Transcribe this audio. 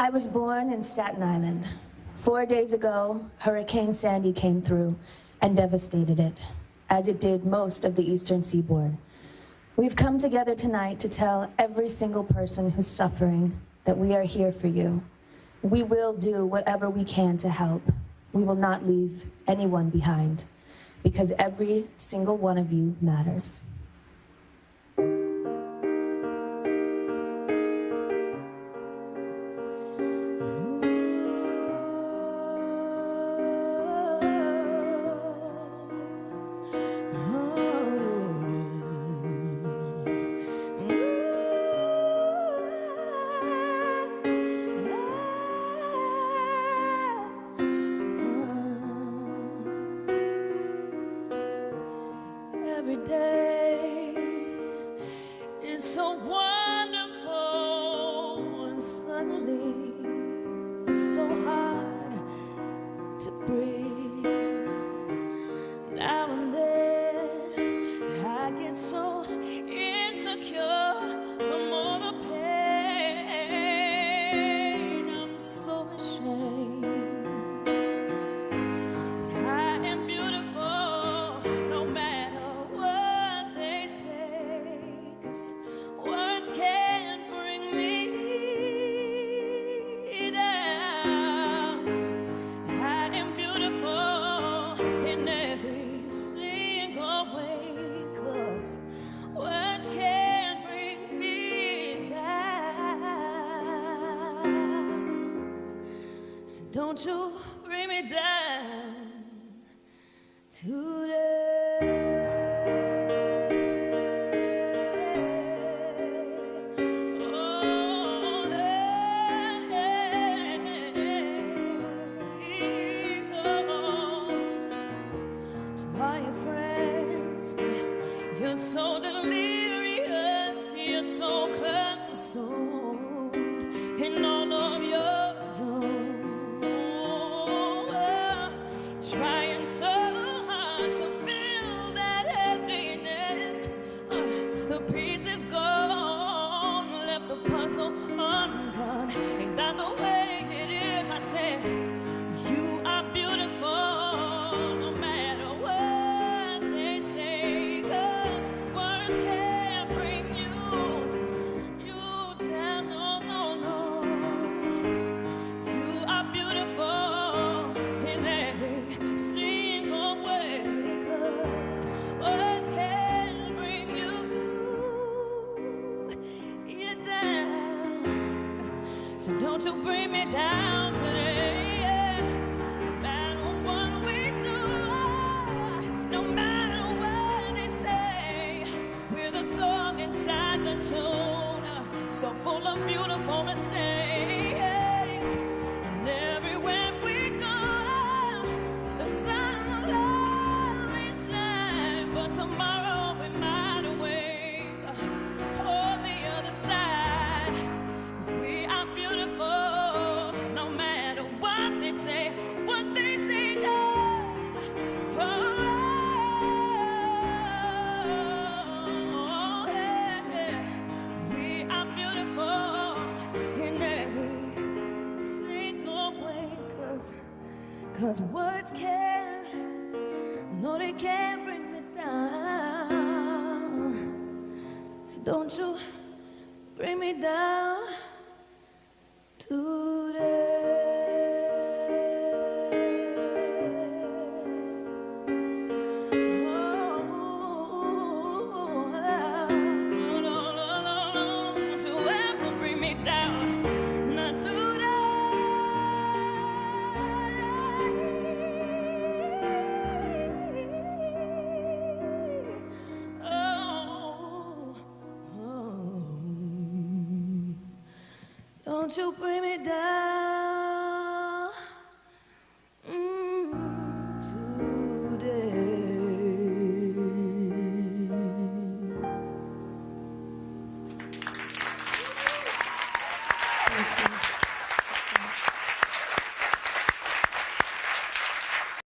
I was born in Staten Island. 4 days ago, Hurricane Sandy came through and devastated it, as it did most of the eastern seaboard. We've come together tonight to tell every single person who's suffering that we are here for you. We will do whatever we can to help. We will not leave anyone behind, because every single one of you matters. Every day is so wonderful, and suddenly it's so hard to breathe. Now and then I get so insecure from all the pain. I'm so ashamed. But I am beautiful no matter words can't bring me down. I am beautiful in every single way, 'cause words can't bring me down. So don't you bring me down today. You're so delirious, you're so consumed in all of your doom, trying so hard to fill that emptiness. The piece is gone, left the puzzle undone. Ain't that the way it is? I said, you are beautiful no matter what they say. So don't you bring me down today. No matter what we do, no matter what they say, we're the song inside the tune, so full of beautiful mistakes. And everywhere we go, the sun will always shine, but tomorrow we might awake on the other side. 'Cause we are beautiful no matter what they say. What they say goes. Oh, yeah, yeah. We are beautiful in every single way. 'Cause words can't, no, they can't bring me down. So don't you bring me down today. Don't you ever bring me down, not today. Don't you bring me down.